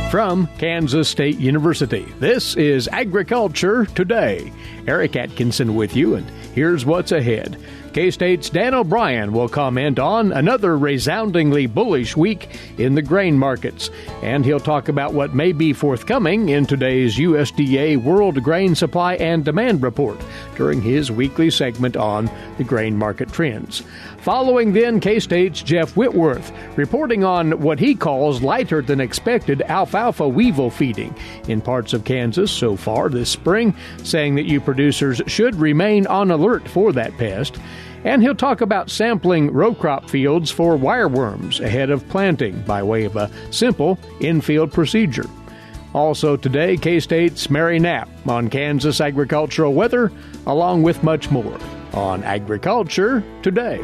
From Kansas State University, this is Agriculture Today. Eric Atkinson with you, and here's what's ahead. K-State's Dan O'Brien will comment on another resoundingly bullish week in the grain markets, and he'll talk about what may be forthcoming in today's USDA World Grain Supply and Demand Report during his weekly segment on the grain market trends. Following then, K-State's Jeff Whitworth reporting on what he calls lighter than expected alfalfa weevil feeding in parts of Kansas so far this spring, saying that you producers should remain on alert for that pest. And he'll talk about sampling row crop fields for wireworms ahead of planting by way of a simple infield procedure. Also today, K-State's Mary Knapp on Kansas agricultural weather, along with much more on Agriculture Today.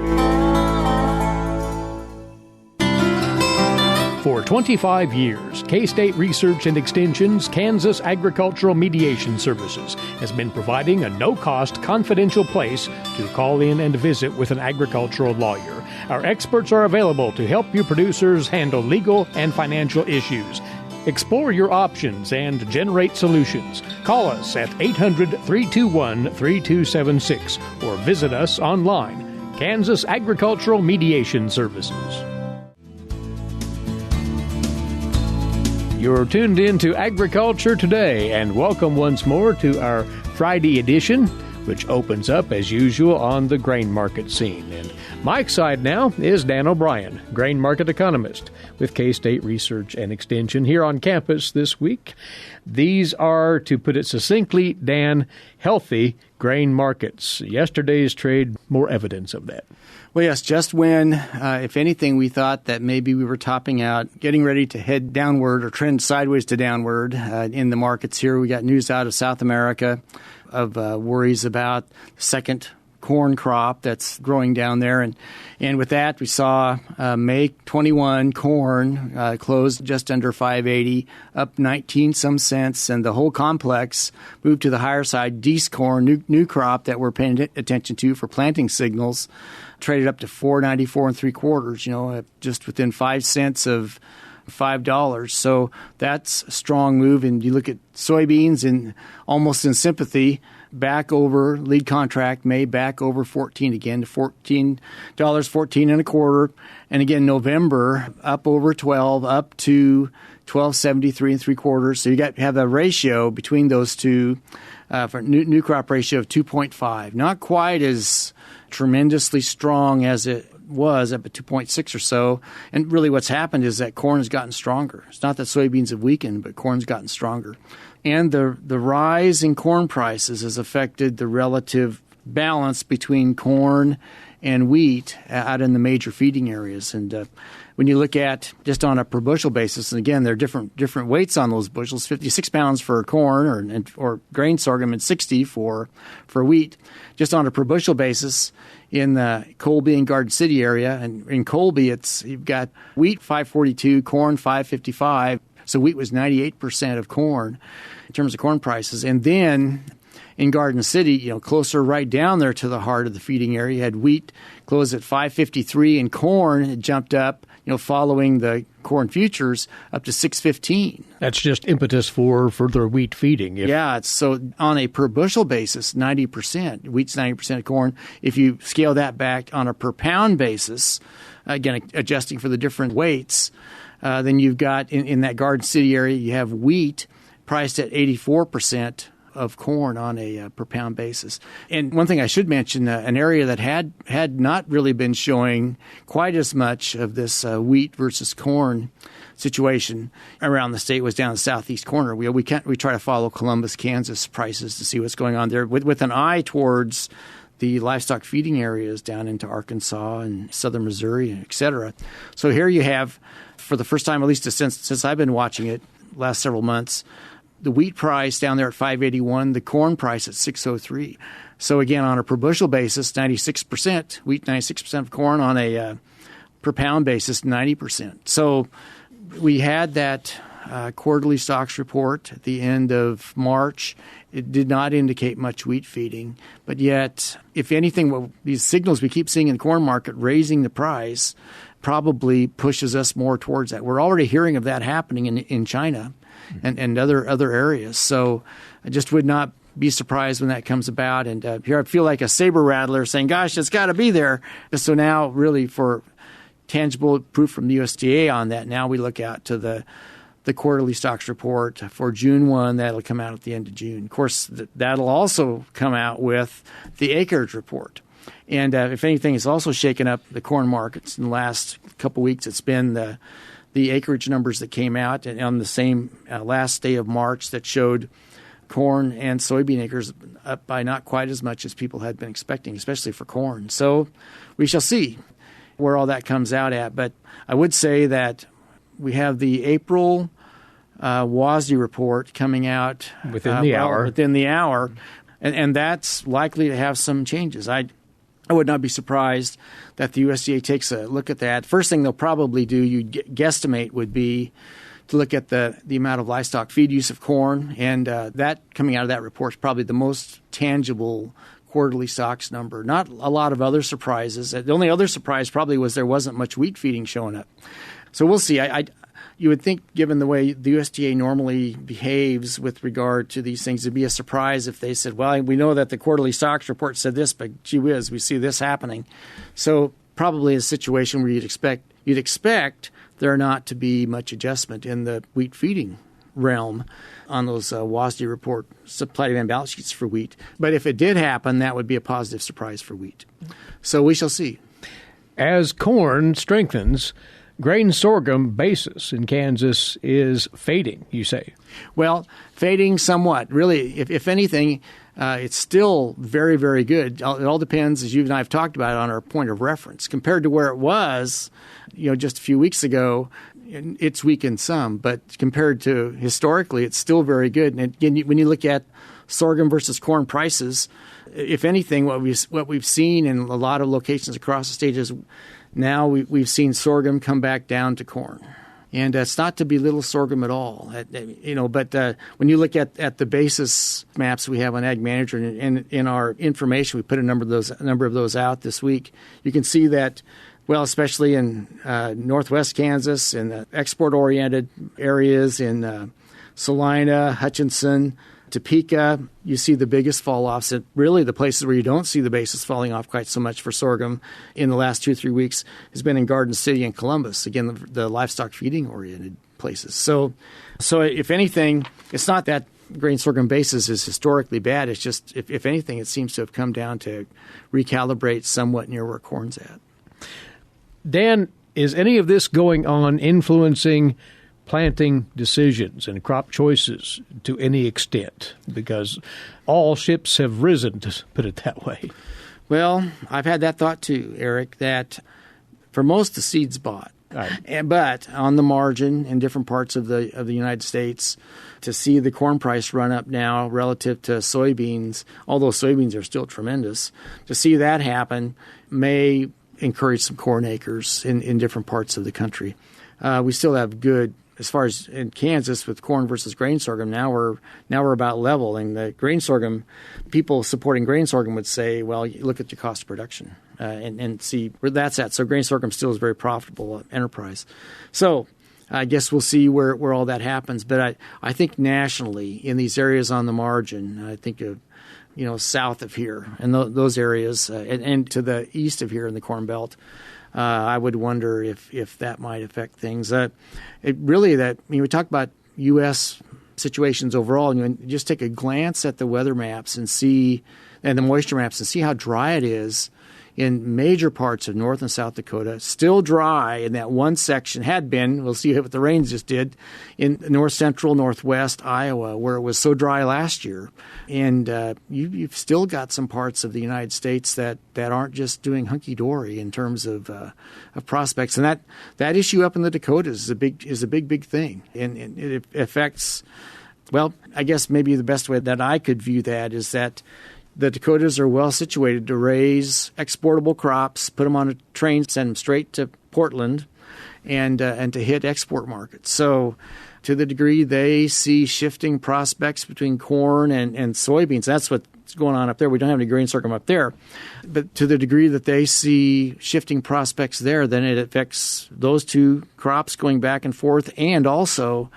For 25 years, K-State Research and Extension's Kansas Agricultural Mediation Services has been providing a no-cost, confidential place to call in and visit with an agricultural lawyer. Our experts are available to help you producers handle legal and financial issues. Explore your options and generate solutions. Call us at 800-321-3276 or visit us online. Kansas Agricultural Mediation Services. You're tuned in to Agriculture Today, and welcome once more to our Friday edition, which opens up as usual on the grain market scene. And Mike's side now is Dan O'Brien, grain market economist with K-State Research and Extension here on campus this week. These are, to put it succinctly, Dan, healthy grain markets. Yesterday's trade, more evidence of that. Well, yes, just when, if anything, we thought that maybe we were topping out, getting ready to head downward or trend sideways to downward in the markets here. We got news out of South America of worries about the second corn crop that's growing down there. And with that, we saw May 21 corn closed just under 580, up 19 some cents, and the whole complex moved to the higher side. Deese corn, new crop that we're paying attention to for planting signals, traded up to $4.94 3/4, just within 5 cents of $5. So that's a strong move. And you look at soybeans and almost in sympathy, back over lead contract May, back over 14 again to $14, 14 1/4. And again, November up over 12, up to 12.73 3/4. So you have a ratio between those two for new crop ratio of 2.5. Not quite as tremendously strong as it was up at 2.6 or so. And really what's happened is that corn has gotten stronger. It's not that soybeans have weakened, but corn's gotten stronger. And the rise in corn prices has affected the relative balance between corn and wheat out in the major feeding areas. And when you look at just on a per bushel basis, and again, there are different weights on those bushels, 56 pounds for corn or grain sorghum and 60 for wheat. Just on a per bushel basis in the Colby and Garden City area. And in Colby, you've got wheat 542, corn 555. So wheat was 98% of corn in terms of corn prices. And then in Garden City, closer right down there to the heart of the feeding area, you had wheat closed at 553 and corn had jumped up, following the corn futures up to 615. That's just impetus for further wheat feeding. Yeah, so on a per bushel basis, 90%. Wheat's 90% of corn. If you scale that back on a per pound basis, again, adjusting for the different weights, then you've got in that Garden City area, you have wheat priced at 84% of corn on a per pound basis. And one thing I should mention, an area that had not really been showing quite as much of this wheat versus corn situation around the state was down the southeast corner. We try to follow Columbus, Kansas prices to see what's going on there with an eye towards the livestock feeding areas down into Arkansas and southern Missouri, et cetera. So here you have, for the first time, at least since I've been watching it last several months, the wheat price down there at 581, the corn price at 603. So again, on a per bushel basis, 96%, wheat 96% of corn, on a per pound basis, 90%. So we had that quarterly stocks report at the end of March. It did not indicate much wheat feeding, but yet, if anything, these signals we keep seeing in the corn market raising the price probably pushes us more towards that. We're already hearing of that happening in China and other areas. So I just would not be surprised when that comes about. And here I feel like a saber rattler saying, gosh, it's got to be there. So now really for tangible proof from the USDA on that, now we look out to the quarterly stocks report for June 1. That'll come out at the end of June. Of course, that'll also come out with the acreage report. And if anything, it's also shaken up the corn markets in the last couple of weeks. It's been the acreage numbers that came out on the same last day of March that showed corn and soybean acres up by not quite as much as people had been expecting, especially for corn. So we shall see where all that comes out at. But I would say that we have the April WASDE report coming out within the hour. And that's likely to have some changes. I would not be surprised that the USDA takes a look at that. First thing they'll probably do, you'd guesstimate, would be to look at the amount of livestock feed use of corn. And that coming out of that report is probably the most tangible quarterly stocks number. Not a lot of other surprises. The only other surprise probably was there wasn't much wheat feeding showing up. So we'll see. You would think, given the way the USDA normally behaves with regard to these things, it'd be a surprise if they said, well, we know that the quarterly stocks report said this, but gee whiz, we see this happening. So probably a situation where you'd expect there not to be much adjustment in the wheat feeding realm on those WASDE report supply-demand balance sheets for wheat. But if it did happen, that would be a positive surprise for wheat. So we shall see. As corn strengthens, grain sorghum basis in Kansas is fading, you say? Well, fading somewhat. Really, if anything, it's still very, very good. It all depends, as you and I have talked about, on our point of reference. Compared to where it was, just a few weeks ago, it's weakened some. But compared to historically, it's still very good. And again, when you look at sorghum versus corn prices, if anything, what we've seen in a lot of locations across the state is now we've seen sorghum come back down to corn. And it's not to belittle sorghum at all, but when you look at the basis maps we have on Ag Manager and in our information, we put a number of those out this week. You can see that, well, especially in northwest Kansas and the export-oriented areas in Salina, Hutchinson, Topeka, you see the biggest fall-offs. And really, the places where you don't see the basis falling off quite so much for sorghum in the last 2 or 3 weeks has been in Garden City and Columbus, again, the livestock feeding-oriented places. So if anything, it's not that grain sorghum basis is historically bad. It's just, if anything, it seems to have come down to recalibrate somewhat near where corn's at. Dan, is any of this going on influencing planting decisions and crop choices to any extent? Because all ships have risen, to put it that way. Well, I've had that thought too, Eric, that for most the seed's bought. Right. But on the margin in different parts of the United States, to see the corn price run up now relative to soybeans, although soybeans are still tremendous, to see that happen may encourage some corn acres in different parts of the country. We still have good, as far as in Kansas with corn versus grain sorghum, now we're about level. And the grain sorghum, people supporting grain sorghum would say, well, you look at your cost of production and see where that's at. So grain sorghum still is a very profitable enterprise. So I guess we'll see where all that happens. But I think nationally in these areas on the margin, I think of south of here and those areas and to the east of here in the Corn Belt, I would wonder if that might affect things. We talk about U.S. situations overall, and you just take a glance at the weather maps and the moisture maps and see how dry it is in major parts of North and South Dakota. Still dry in that one section, had been, we'll see what the rains just did, in north central, northwest Iowa, where it was so dry last year. And you've still got some parts of the United States that aren't just doing hunky-dory in terms of prospects. And that issue up in the Dakotas is a big thing. And it affects, well, I guess maybe the best way that I could view that is that the Dakotas are well situated to raise exportable crops, put them on a train, send them straight to Portland, and to hit export markets. So to the degree they see shifting prospects between corn and soybeans, that's what's going on up there. We don't have any grain sorghum up there. But to the degree that they see shifting prospects there, then it affects those two crops going back and forth, and also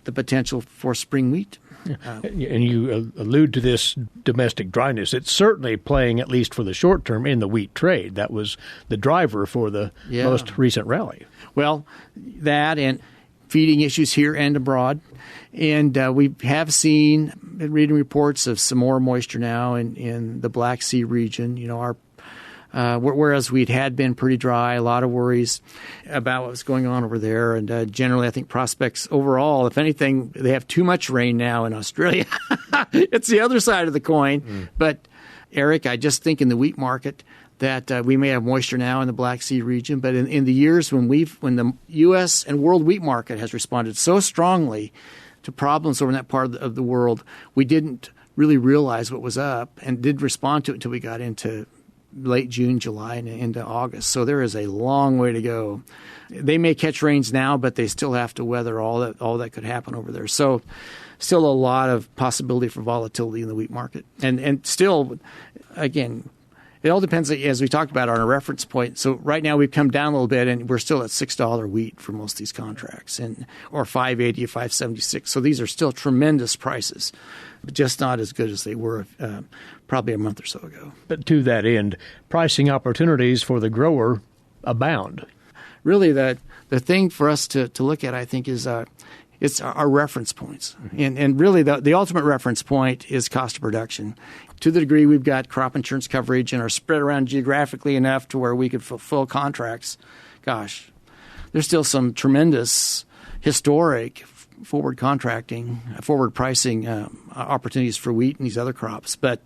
the potential for spring wheat. And you allude to this domestic dryness. It's certainly playing, at least for the short term, in the wheat trade. That was the driver for the most recent rally. Well, that and feeding issues here and abroad. And we have seen, been reading reports of some more moisture now in the Black Sea region. You know, whereas we had been pretty dry, a lot of worries about what was going on over there. And generally, I think prospects overall, if anything, they have too much rain now in Australia. It's the other side of the coin. But, Eric, I just think in the wheat market that we may have moisture now in the Black Sea region. But in the years when the U.S. and world wheat market has responded so strongly to problems over in that part of the world, we didn't really realize what was up and did respond to it until we got into late June, July, and into August. So there is a long way to go. They may catch rains now, but they still have to weather all that could happen over there. So still a lot of possibility for volatility in the wheat market. And still, again, it all depends, as we talked about, on a reference point. So right now we've come down a little bit, and we're still at $6 wheat for most of these contracts, or $5.80 or $5.76. So these are still tremendous prices, but just not as good as they were probably a month or so ago. But to that end, pricing opportunities for the grower abound. Really, the thing for us to look at, I think, is it's our reference points. And really, the ultimate reference point is cost of production. To the degree we've got crop insurance coverage and are spread around geographically enough to where we could fulfill contracts, gosh, there's still some tremendous historic forward contracting, forward pricing opportunities for wheat and these other crops. But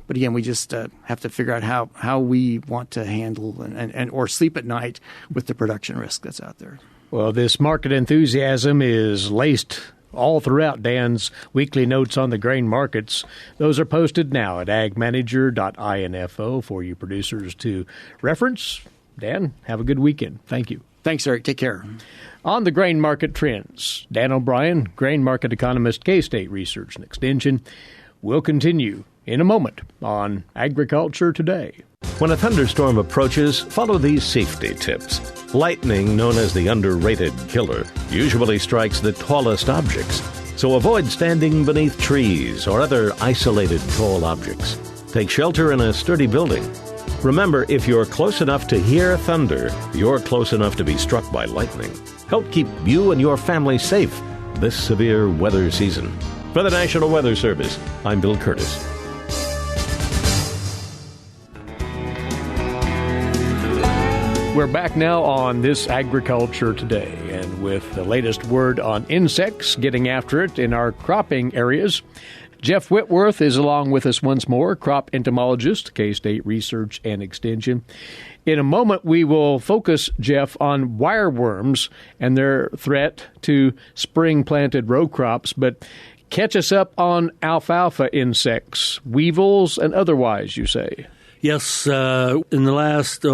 again, we just have to figure out how we want to handle and or sleep at night with the production risk that's out there. Well, this market enthusiasm is laced all throughout Dan's weekly notes on the grain markets. Those are posted now at agmanager.info for you producers to reference. Dan, have a good weekend. Thank you. Thanks, Eric. Take care. On the grain market trends, Dan O'Brien, grain market economist, K-State Research and Extension, will continue in a moment on Agriculture Today. When a thunderstorm approaches, follow these safety tips. Lightning, known as the underrated killer, usually strikes the tallest objects, so avoid standing beneath trees or other isolated tall objects. Take shelter in a sturdy building. Remember, if you're close enough to hear thunder, you're close enough to be struck by lightning. Help keep you and your family safe this severe weather season. For the National Weather Service, I'm Bill Curtis. We're back now on This Agriculture Today, and with the latest word on insects getting after it in our cropping areas. Jeff Whitworth is along with us once more, crop entomologist, K-State Research and Extension. In a moment, we will focus, Jeff, on wireworms and their threat to spring-planted row crops, but catch us up on alfalfa insects, weevils and otherwise, you say. Yes, in the last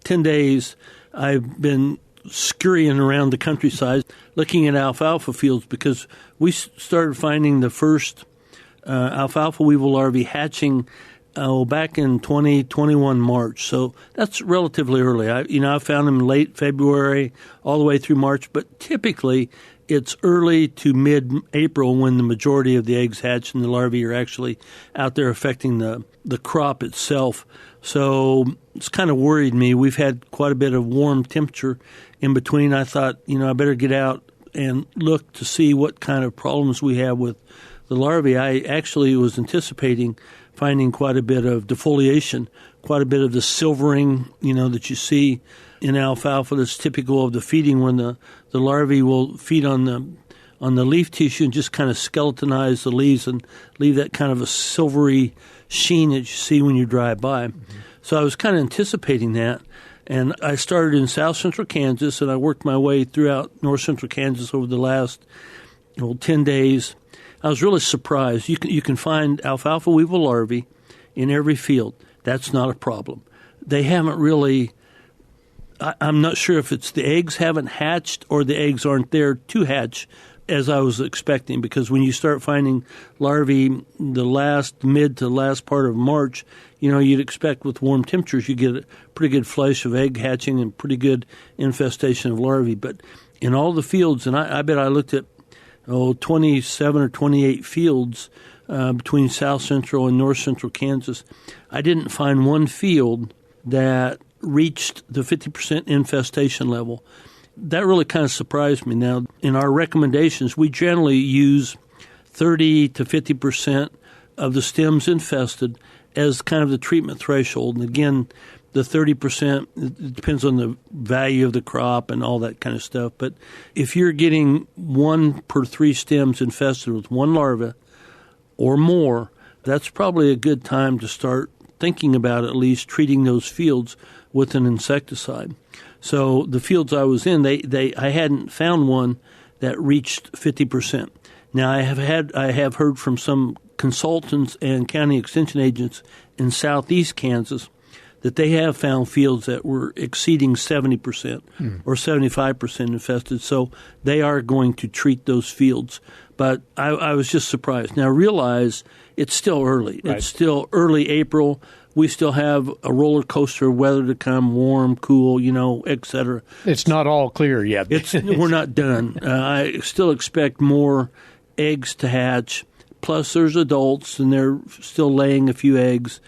10 days, I've been scurrying around the countryside looking at alfalfa fields because we started finding the first alfalfa weevil larvae hatching back in 2021 March. So that's relatively early. I found them late February all the way through March, but typically it's early to mid-April when the majority of the eggs hatch and the larvae are actually out there affecting the crop itself. So it's kind of worried me. We've had quite a bit of warm temperature in between. I thought, I better get out and look to see what kind of problems we have with the larvae. I actually was anticipating finding quite a bit of defoliation, quite a bit of the silvering, that you see in alfalfa that's typical of the feeding when the larvae will feed on the leaf tissue and just kind of skeletonize the leaves and leave that kind of a silvery sheen that you see when you drive by. Mm-hmm. So I was kind of anticipating that, and I started in south central Kansas, and I worked my way throughout north central Kansas over the last 10 days. I was really surprised. You can find alfalfa weevil larvae in every field. That's not a problem. They haven't really I'm not sure if it's the eggs haven't hatched or the eggs aren't there to hatch as I was expecting, because when you start finding larvae the mid to last part of March, you'd expect with warm temperatures you get a pretty good flush of egg hatching and pretty good infestation of larvae. But in all the fields, and I bet I looked at 27 or 28 fields between south central and north central Kansas, I didn't find one field that reached the 50% infestation level. That really kind of surprised me. Now, in our recommendations, we generally use 30 to 50% of the stems infested as kind of the treatment threshold. And again, the 30%, it depends on the value of the crop and all that kind of stuff. But if you're getting 1 per 3 stems infested with one larva or more, that's probably a good time to start thinking about at least treating those fields with an insecticide. So the fields I was in, I hadn't found one that reached 50%. Now I have heard from some consultants and county extension agents in southeast Kansas that they have found fields that were exceeding 70% or 75% infested. So they are going to treat those fields. But I was just surprised. Now realize it's still early. Right. It's still early April. We still have a roller coaster of weather to come, warm, cool, et cetera. It's not all clear yet. We're not done. I still expect more eggs to hatch. Plus, there's adults, and they're still laying a few eggs.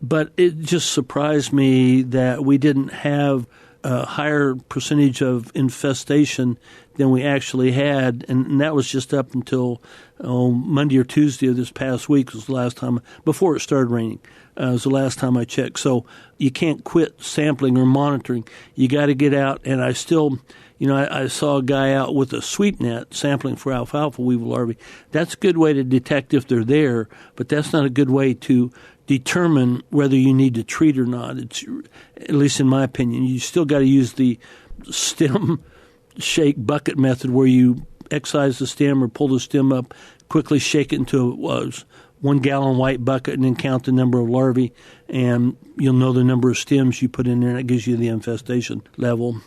But it just surprised me that we didn't have a higher percentage of infestation than we actually had, and that was just up until Monday or Tuesday of this past week was the last time, before it started raining. Was the last time I checked. So you can't quit sampling or monitoring. You got to get out, and I still, I saw a guy out with a sweep net sampling for alfalfa weevil larvae. That's a good way to detect if they're there, but that's not a good way to determine whether you need to treat or not. It's, at least in my opinion, you still got to use the stem shake bucket method where you excise the stem or pull the stem up, quickly shake it into a 1 gallon white bucket and then count the number of larvae, and you'll know the number of stems you put in there, and it gives you the infestation level.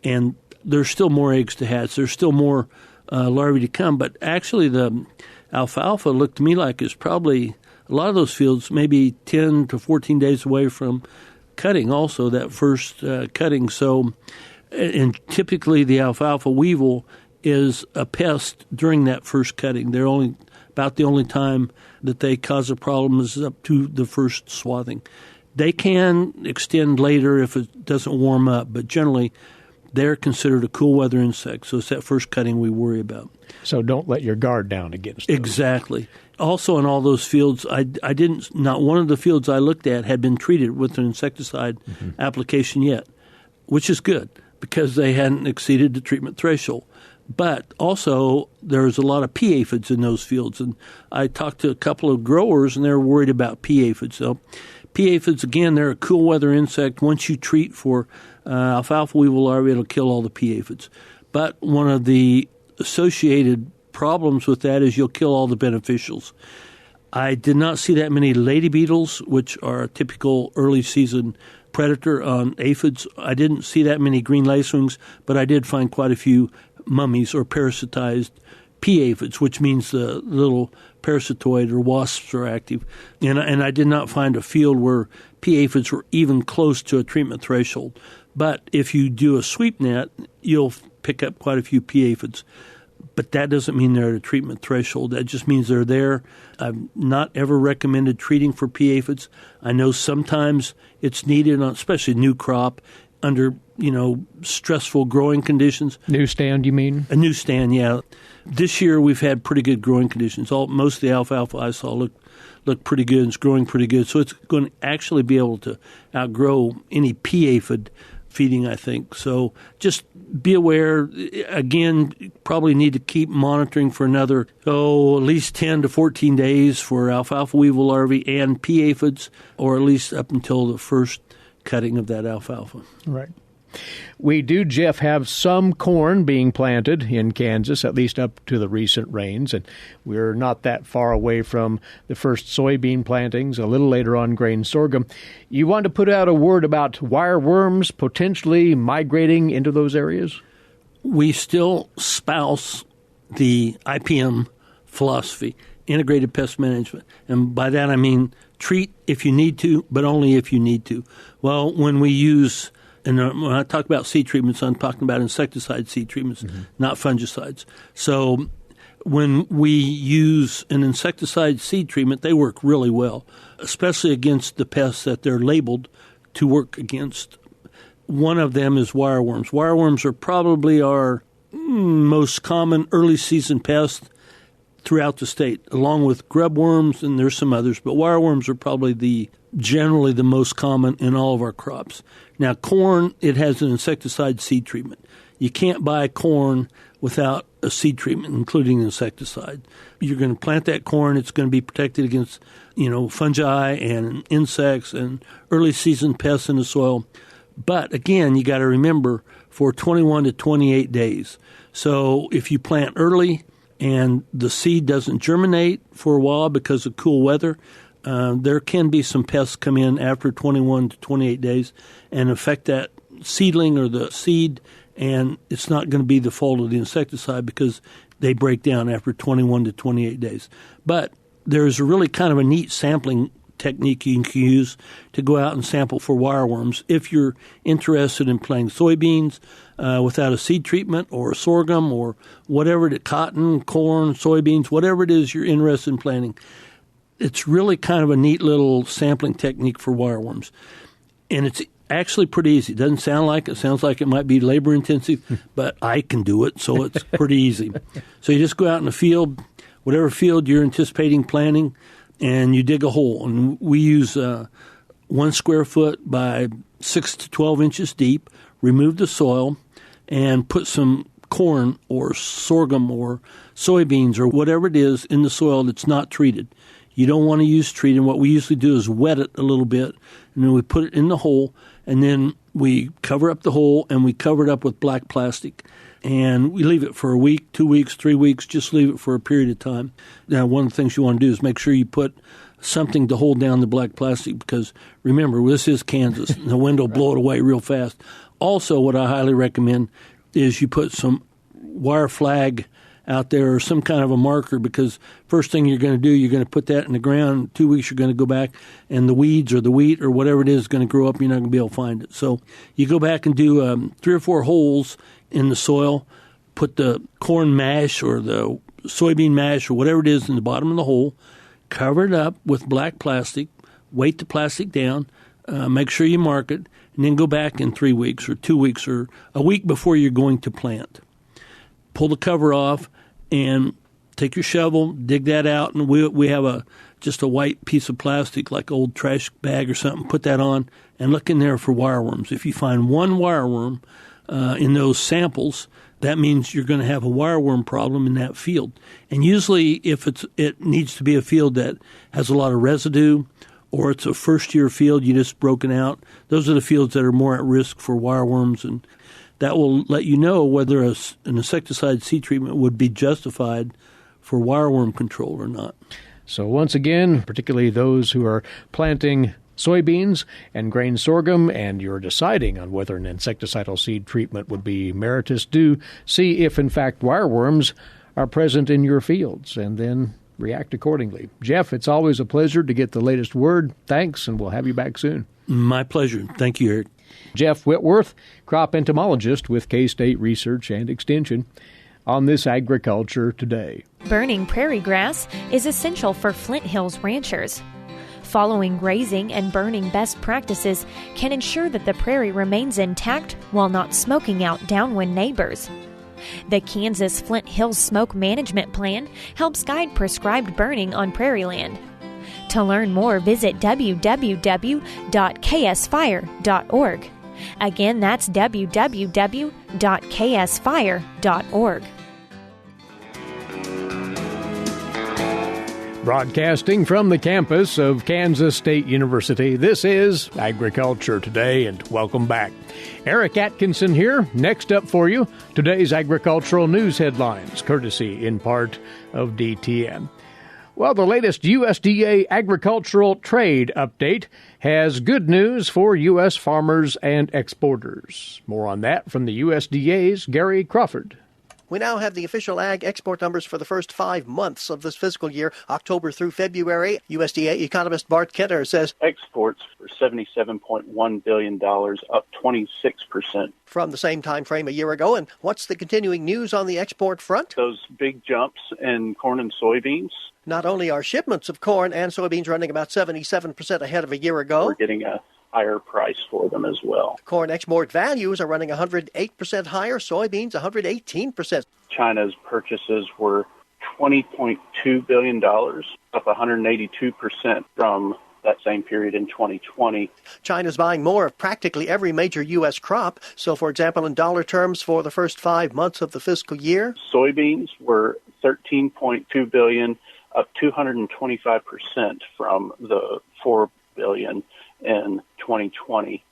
And there's still more eggs to hatch. There's still more larvae to come, but actually the alfalfa looked to me like it's probably a lot of those fields maybe 10 to 14 days away from cutting also, that first cutting. So, and typically the alfalfa weevil is a pest during that first cutting. They're only about the only time that they cause a problem is up to the first swathing. They can extend later if it doesn't warm up, but generally they're considered a cool weather insect. So it's that first cutting we worry about. So don't let your guard down against those. Exactly. Also in all those fields, not one of the fields I looked at had been treated with an insecticide application yet, which is good because they hadn't exceeded the treatment threshold. But also, there's a lot of pea aphids in those fields. And I talked to a couple of growers, and they're worried about pea aphids. So pea aphids, again, they're a cool weather insect. Once you treat for alfalfa weevil larvae, it'll kill all the pea aphids. But one of the associated problems with that is you'll kill all the beneficials. I did not see that many lady beetles, which are a typical early season predator on aphids. I didn't see that many green lacewings, but I did find quite a few mummies or parasitized pea aphids, which means the little parasitoid or wasps are active. And I did not find a field where pea aphids were even close to a treatment threshold. But if you do a sweep net, you'll pick up quite a few pea aphids. But that doesn't mean they're at a treatment threshold. That just means they're there. I've not ever recommended treating for pea aphids. I know sometimes it's needed, especially new crop, under, stressful growing conditions. New stand, you mean? A new stand, yeah. This year we've had pretty good growing conditions. Most of the alfalfa I saw look pretty good and it's growing pretty good. So it's going to actually be able to outgrow any pea aphid feeding, I think. So just be aware. Again, probably need to keep monitoring for another, at least 10 to 14 days for alfalfa weevil larvae and pea aphids, or at least up until the first cutting of that alfalfa. Right. We do, Jeff, have some corn being planted in Kansas, at least up to the recent rains, and we're not that far away from the first soybean plantings, a little later on grain sorghum. You want to put out a word about wireworms potentially migrating into those areas? We still espouse the IPM philosophy, integrated pest management. And by that I mean treat if you need to, but only if you need to. Well, when we use, and when I talk about seed treatments, I'm talking about insecticide seed treatments, not fungicides. So when we use an insecticide seed treatment, they work really well, especially against the pests that they're labeled to work against. One of them is wireworms. Wireworms are probably our most common early season pest throughout the state, along with grubworms, and there's some others, but wireworms are probably generally the most common in all of our crops. Now, corn, it has an insecticide seed treatment. You can't buy corn without a seed treatment, including insecticide. You're going to plant that corn, it's going to be protected against, fungi and insects and early season pests in the soil. But again, you got to remember for 21 to 28 days. So if you plant early and the seed doesn't germinate for a while because of cool weather, there can be some pests come in after 21 to 28 days and affect that seedling or the seed, and it's not going to be the fault of the insecticide because they break down after 21 to 28 days. But there's a really kind of a neat sampling technique you can use to go out and sample for wireworms if you're interested in planting soybeans without a seed treatment, or sorghum, or whatever it is, cotton, corn, soybeans, whatever it is you're interested in planting. It's really kind of a neat little sampling technique for wireworms. And it's actually pretty easy. It doesn't sound like it. It sounds like it might be labor intensive, but I can do it, so it's pretty easy. So you just go out in the field, whatever field you're anticipating planting, and you dig a hole. And we use 1 square foot by 6 to 12 inches deep, remove the soil, and put some corn or sorghum or soybeans or whatever it is in the soil that's not treated. You don't want to use treated. What we usually do is wet it a little bit, and then we put it in the hole, and then we cover up the hole, and we cover it up with black plastic. And we leave it for a week, 2 weeks, 3 weeks, just leave it for a period of time. Now, one of the things you want to do is make sure you put something to hold down the black plastic because, remember, this is Kansas, and the wind will blow it away real fast. Also, what I highly recommend is you put some wire flag out there or some kind of a marker, because first thing you're going to do, you're going to put that in the ground. 2 weeks, you're going to go back, and the weeds or the wheat or whatever it is going to grow up, and you're not going to be able to find it. So you go back and do 3 or 4 holes in the soil, put the corn mash or the soybean mash or whatever it is in the bottom of the hole, cover it up with black plastic, weight the plastic down, make sure you mark it, and then go back in 3 weeks or 2 weeks or a week before you're going to plant. Pull the cover off and take your shovel, dig that out, and we have just a white piece of plastic, like old trash bag or something, put that on, and look in there for wireworms. If you find one wireworm in those samples, that means you're going to have a wireworm problem in that field. And usually if it needs to be a field that has a lot of residue, or it's a first-year field you just broken out, those are the fields that are more at risk for wireworms, and that will let you know whether an insecticide seed treatment would be justified for wireworm control or not. So once again, particularly those who are planting soybeans and grain sorghum and you're deciding on whether an insecticidal seed treatment would be meritorious, do see if, in fact, wireworms are present in your fields and then react accordingly. Jeff, it's always a pleasure to get the latest word. Thanks, and we'll have you back soon. My pleasure. Thank you, Eric. Jeff Whitworth, crop entomologist with K-State Research and Extension, on This Agriculture Today. Burning prairie grass is essential for Flint Hills ranchers. Following grazing and burning best practices can ensure that the prairie remains intact while not smoking out downwind neighbors. The Kansas Flint Hills Smoke Management Plan helps guide prescribed burning on prairie land. To learn more, visit www.ksfire.org. Again, that's www.ksfire.org. Broadcasting from the campus of Kansas State University, this is Agriculture Today, and welcome back. Eric Atkinson here. Next up for you, today's agricultural news headlines, courtesy in part of DTN. Well, the latest USDA agricultural trade update has good news for U.S. farmers and exporters. More on that from the USDA's Gary Crawford. We now have the official ag export numbers for the first 5 months of this fiscal year, October through February. USDA economist Bart Kenner says exports were $77.1 billion, up 26%. From the same time frame a year ago. And what's the continuing news on the export front? Those big jumps in corn and soybeans. Not only are shipments of corn and soybeans running about 77% ahead of a year ago, we're getting a higher price for them as well. Corn export values are running 108% higher, soybeans 118%. China's purchases were $20.2 billion, up 182% from that same period in 2020. China's buying more of practically every major U.S. crop. So, for example, in dollar terms for the first 5 months of the fiscal year, soybeans were $13.2 billion, up 225% from the $4 billion in 2020.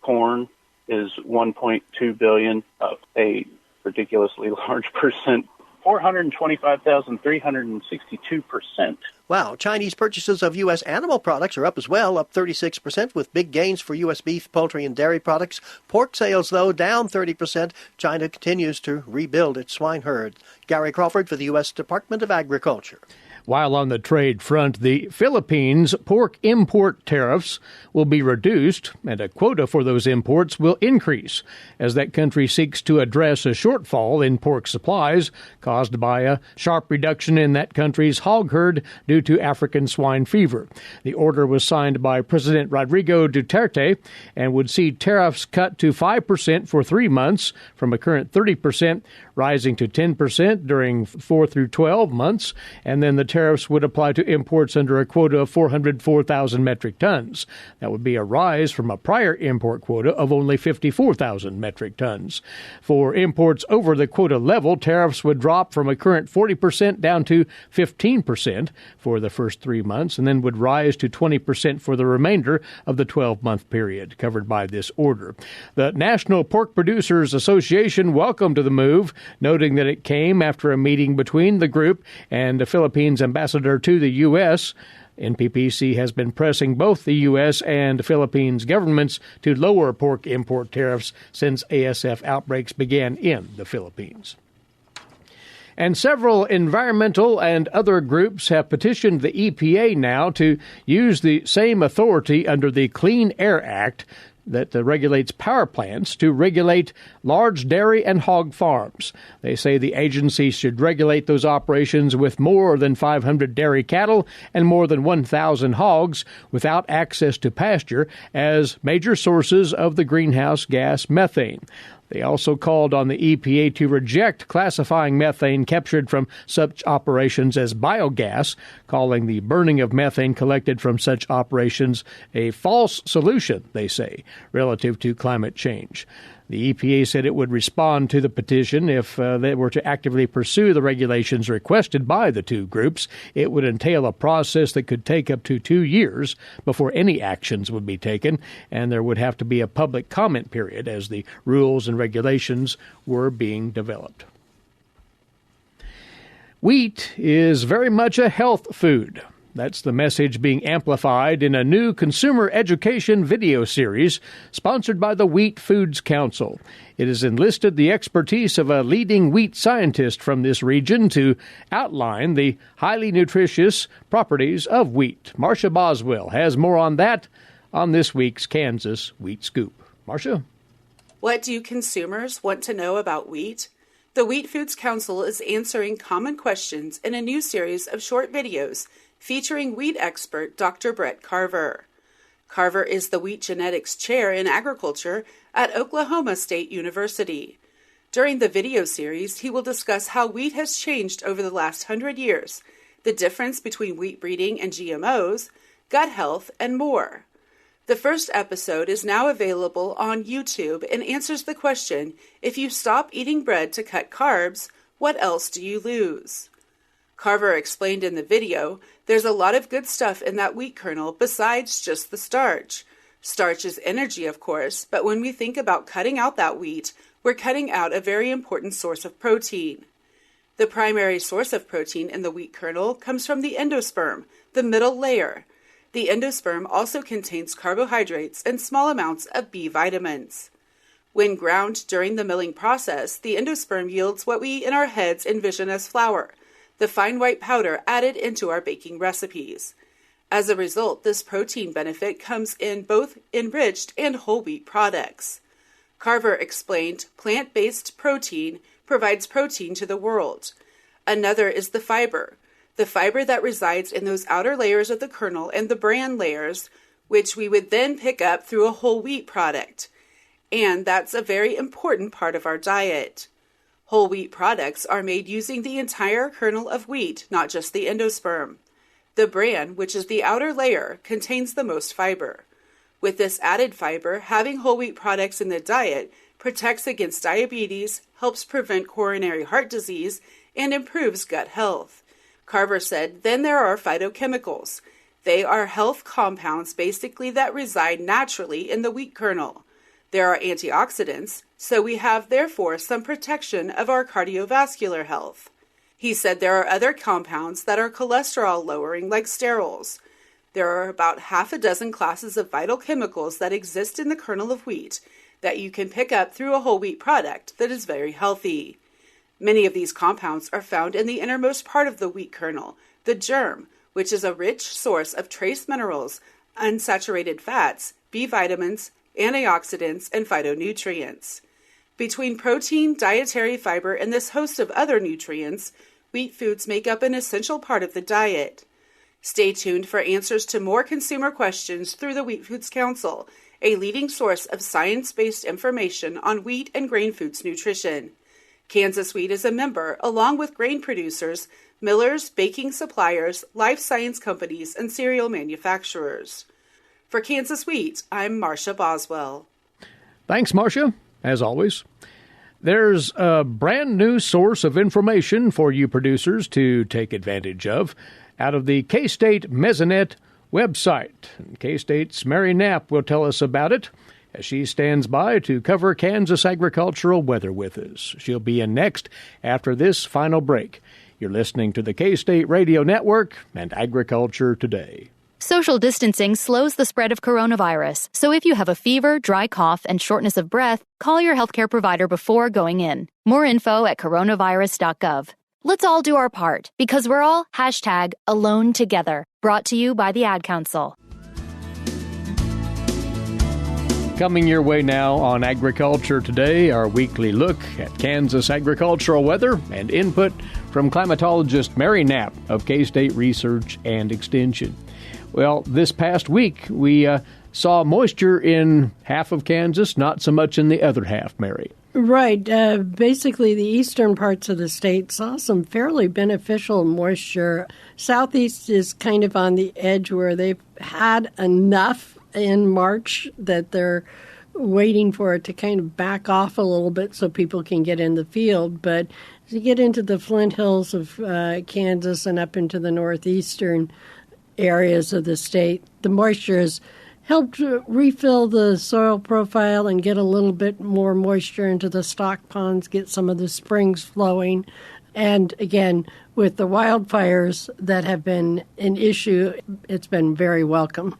Corn is $1.2 billion, up a ridiculously large percent, 425,362%. Wow. Chinese purchases of U.S. animal products are up as well, up 36%, with big gains for U.S. beef, poultry, and dairy products. Pork sales, though, down 30%. China continues to rebuild its swine herd. Gary Crawford for the U.S. Department of Agriculture. While on the trade front, the Philippines' pork import tariffs will be reduced, and a quota for those imports will increase as that country seeks to address a shortfall in pork supplies caused by a sharp reduction in that country's hog herd due to African swine fever. The order was signed by President Rodrigo Duterte and would see tariffs cut to 5% for 3 months from a current 30%, rising to 10% during 4 through 12 months, and then the tariffs would apply to imports under a quota of 404,000 metric tons. That would be a rise from a prior import quota of only 54,000 metric tons. For imports over the quota level, tariffs would drop from a current 40% down to 15% for the first 3 months, and then would rise to 20% for the remainder of the 12-month period covered by this order. The National Pork Producers Association welcomed the move, noting that it came after a meeting between the group and the Philippines ambassador to the U.S. NPPC has been pressing both the U.S. and Philippines governments to lower pork import tariffs since ASF outbreaks began in the Philippines. And several environmental and other groups have petitioned the EPA now to use the same authority under the Clean Air Act that regulates power plants to regulate large dairy and hog farms. They say the agency should regulate those operations with more than 500 dairy cattle and more than 1,000 hogs without access to pasture as major sources of the greenhouse gas methane. They also called on the EPA to reject classifying methane captured from such operations as biogas, calling the burning of methane collected from such operations a false solution, they say, relative to climate change. The EPA said it would respond to the petition if they were to actively pursue the regulations requested by the two groups. It would entail a process that could take up to 2 years before any actions would be taken, and there would have to be a public comment period as the rules and regulations were being developed. Wheat is very much a health food. That's the message being amplified in a new consumer education video series sponsored by the Wheat Foods Council. It has enlisted the expertise of a leading wheat scientist from this region to outline the highly nutritious properties of wheat. Marcia Boswell has more on that on this week's Kansas Wheat Scoop. Marcia? What do consumers want to know about wheat? The Wheat Foods Council is answering common questions in a new series of short videos featuring wheat expert Dr. Brett Carver. Carver is the Wheat Genetics Chair in Agriculture at Oklahoma State University. During the video series, he will discuss how wheat has changed over the last 100 years, the difference between wheat breeding and GMOs, gut health, and more. The first episode is now available on YouTube and answers the question, if you stop eating bread to cut carbs, what else do you lose? Carver explained in the video, there's a lot of good stuff in that wheat kernel besides just the starch. Starch is energy, of course, but when we think about cutting out that wheat, we're cutting out a very important source of protein. The primary source of protein in the wheat kernel comes from the endosperm, the middle layer. The endosperm also contains carbohydrates and small amounts of B vitamins. When ground during the milling process, the endosperm yields what we in our heads envision as flour, the fine white powder added into our baking recipes. As a result, this protein benefit comes in both enriched and whole wheat products. Carver explained, plant-based protein provides protein to the world. Another is the fiber that resides in those outer layers of the kernel and the bran layers, which we would then pick up through a whole wheat product. And that's a very important part of our diet. Whole wheat products are made using the entire kernel of wheat, not just the endosperm. The bran, which is the outer layer, contains the most fiber. With this added fiber, having whole wheat products in the diet protects against diabetes, helps prevent coronary heart disease, and improves gut health. Carver said, then there are phytochemicals. They are health compounds basically that reside naturally in the wheat kernel. There are antioxidants, so we have therefore some protection of our cardiovascular health. He said there are other compounds that are cholesterol lowering like sterols. There are about half a dozen classes of vital chemicals that exist in the kernel of wheat that you can pick up through a whole wheat product that is very healthy. Many of these compounds are found in the innermost part of the wheat kernel, the germ, which is a rich source of trace minerals, unsaturated fats, B vitamins, antioxidants, and phytonutrients. Between protein, dietary fiber, and this host of other nutrients, wheat foods make up an essential part of the diet. Stay tuned for answers to more consumer questions through the Wheat Foods Council, a leading source of science-based information on wheat and grain foods nutrition. Kansas Wheat is a member, along with grain producers, millers, baking suppliers, life science companies, and cereal manufacturers. For Kansas Wheat, I'm Marcia Boswell. Thanks, Marcia, as always. There's a brand new source of information for you producers to take advantage of out of the K-State Mesonet website. K-State's Mary Knapp will tell us about it as she stands by to cover Kansas agricultural weather with us. She'll be in next after this final break. You're listening to the K-State Radio Network and Agriculture Today. Social distancing slows the spread of coronavirus, so if you have a fever, dry cough, and shortness of breath, call your healthcare provider before going in. More info at coronavirus.gov. Let's all do our part, because we're all #AloneTogether. Brought to you by the Ad Council. Coming your way now on Agriculture Today, our weekly look at Kansas agricultural weather and input from climatologist Mary Knapp of K-State Research and Extension. Well, this past week, we saw moisture in half of Kansas, not so much in the other half, Mary. Right. Basically, the eastern parts of the state saw some fairly beneficial moisture. Southeast is kind of on the edge where they've had enough in March that they're waiting for it to kind of back off a little bit so people can get in the field. But as you get into the Flint Hills of Kansas and up into the northeastern areas of the state, the moisture has helped refill the soil profile and get a little bit more moisture into the stock ponds, get some of the springs flowing. And again, with the wildfires that have been an issue, it's been very welcome.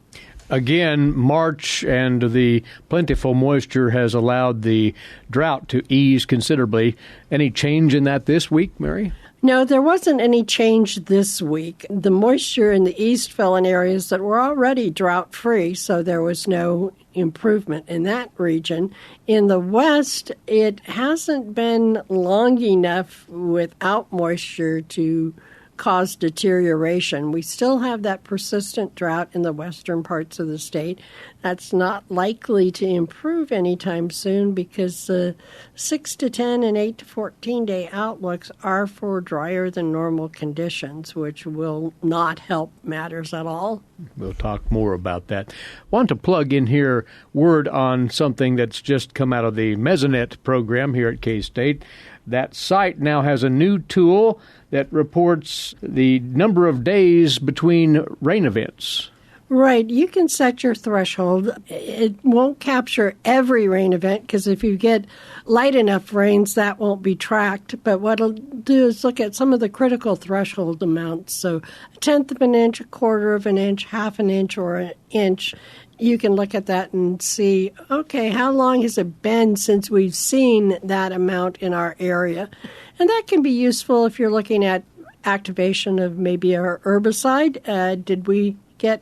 Again, March and the plentiful moisture has allowed the drought to ease considerably. Any change in that this week, Mary? No, there wasn't any change this week. The moisture in the east fell in areas that were already drought-free, so there was no improvement in that region. In the west, it hasn't been long enough without moisture to cause deterioration. We still have that persistent drought in the western parts of the state. That's not likely to improve anytime soon because the 6 to 10 and 8 to 14-day outlooks are for drier than normal conditions, which will not help matters at all. We'll talk more about that. Want to plug in here word on something that's just come out of the Mesonet program here at K-State. That site now has a new tool that reports the number of days between rain events. Right. You can set your threshold. It won't capture every rain event because if you get light enough rains, that won't be tracked. But what it'll do is look at some of the critical threshold amounts. So a tenth of an inch, a quarter of an inch, half an inch, or an inch. You can look at that and see, okay, how long has it been since we've seen that amount in our area? And that can be useful if you're looking at activation of maybe a herbicide.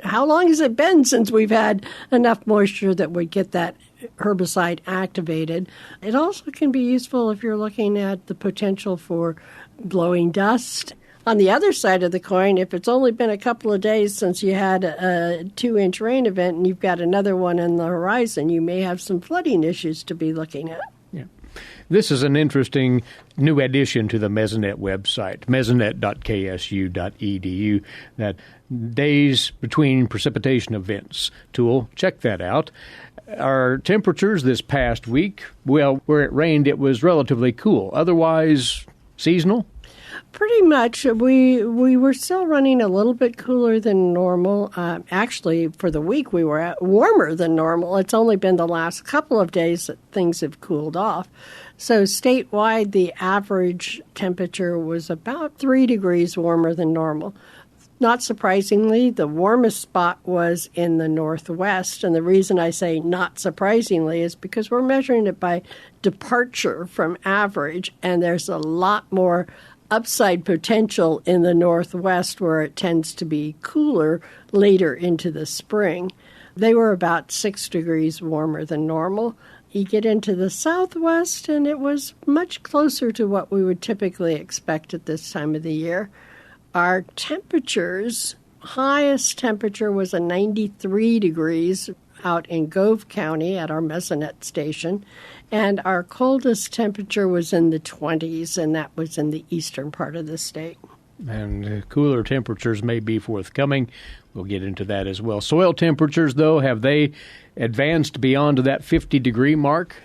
How long has it been since we've had enough moisture that we get that herbicide activated? It also can be useful if you're looking at the potential for blowing dust. On the other side of the coin, if it's only been a couple of days since you had a 2-inch rain event and you've got another one on the horizon, you may have some flooding issues to be looking at. Yeah. This is an interesting new addition to the Mesonet website, mesonet.ksu.edu, that days between precipitation events tool. Check that out. Our temperatures this past week, well, where it rained, it was relatively cool. Otherwise, seasonal? Pretty much. We were still running a little bit cooler than normal. Actually, for the week, we were warmer than normal. It's only been the last couple of days that things have cooled off. So statewide, the average temperature was about 3 degrees warmer than normal. Not surprisingly, the warmest spot was in the Northwest. And the reason I say not surprisingly is because we're measuring it by departure from average, and there's a lot more upside potential in the Northwest where it tends to be cooler later into the spring. They were about 6 degrees warmer than normal. You get into the Southwest, and it was much closer to what we would typically expect at this time of the year. Our temperatures, highest temperature was a 93 degrees out in Gove County at our Mesonet station, and our coldest temperature was in the 20s, and that was in the eastern part of the state. And cooler temperatures may be forthcoming. We'll get into that as well. Soil temperatures, though, have they advanced beyond that 50-degree mark?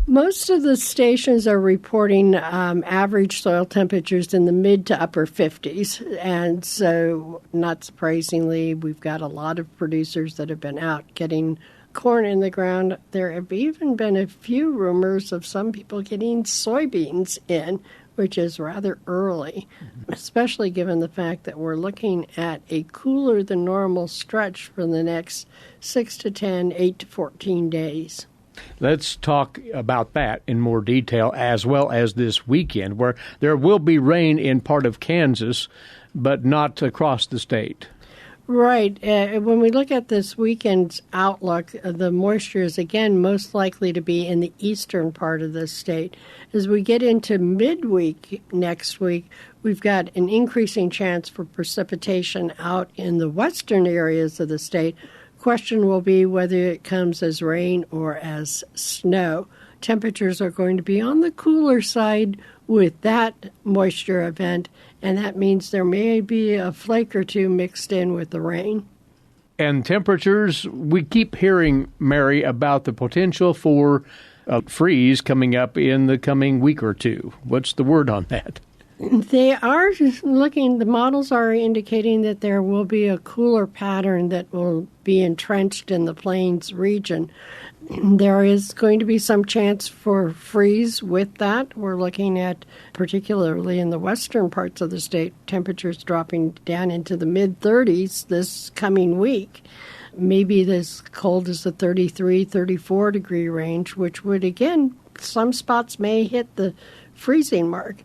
Most of the stations are reporting average soil temperatures in the mid to upper 50s. And so, not surprisingly, we've got a lot of producers that have been out getting corn in the ground. There have even been a few rumors of some people getting soybeans in, which is rather early, especially given the fact that we're looking at a cooler than normal stretch for the next 6 to 10, 8 to 14 days. Let's talk about that in more detail, as well as this weekend, where there will be rain in part of Kansas, but not across the state. Right. When we look at this weekend's outlook, the moisture is, again, most likely to be in the eastern part of the state. As we get into midweek next week, we've got an increasing chance for precipitation out in the western areas of the state. Question will be whether it comes as rain or as snow. Temperatures are going to be on the cooler side with that moisture event, and that means there may be a flake or two mixed in with the rain. And temperatures, we keep hearing, Mary, about the potential for a freeze coming up in the coming week or two. What's the word on that? They are looking, the models are indicating that there will be a cooler pattern that will be entrenched in the plains region. There is going to be some chance for freeze with that. We're looking at, particularly in the western parts of the state, temperatures dropping down into the mid-30s this coming week. Maybe as cold as the 33, 34 degree range, which would, again, some spots may hit the freezing mark.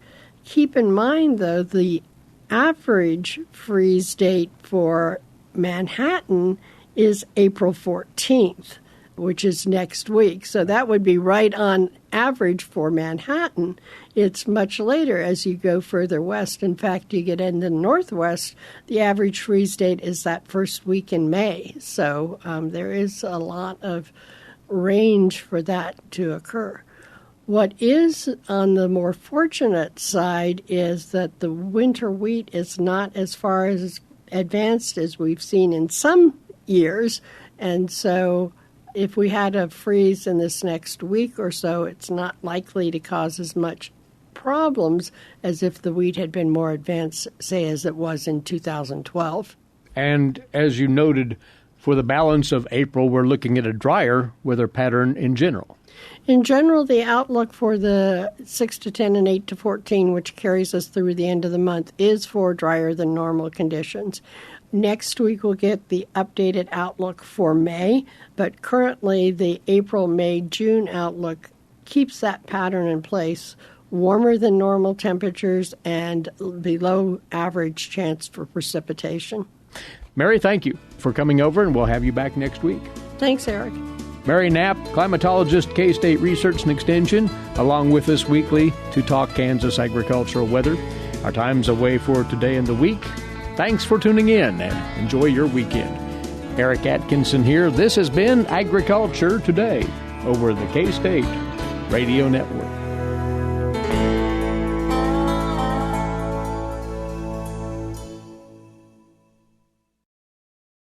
Keep in mind, though, the average freeze date for Manhattan is April 14th, which is next week. So that would be right on average for Manhattan. It's much later as you go further west. In fact, you get into the Northwest, the average freeze date is that first week in May. So there is a lot of range for that to occur. What is on the more fortunate side is that the winter wheat is not as far as advanced as we've seen in some years. And so if we had a freeze in this next week or so, it's not likely to cause as much problems as if the wheat had been more advanced, say, as it was in 2012. And as you noted, for the balance of April, we're looking at a drier weather pattern in general. In general, the outlook for the 6 to 10 and 8 to 14, which carries us through the end of the month, is for drier than normal conditions. Next week, we'll get the updated outlook for May, but currently the April, May, June outlook keeps that pattern in place, warmer than normal temperatures and below average chance for precipitation. Mary, thank you for coming over, and we'll have you back next week. Thanks, Eric. Mary Knapp, climatologist, K-State Research and Extension, along with us weekly to talk Kansas agricultural weather. Our time's away for today and the week. Thanks for tuning in, and enjoy your weekend. Eric Atkinson here. This has been Agriculture Today over the K-State Radio Network.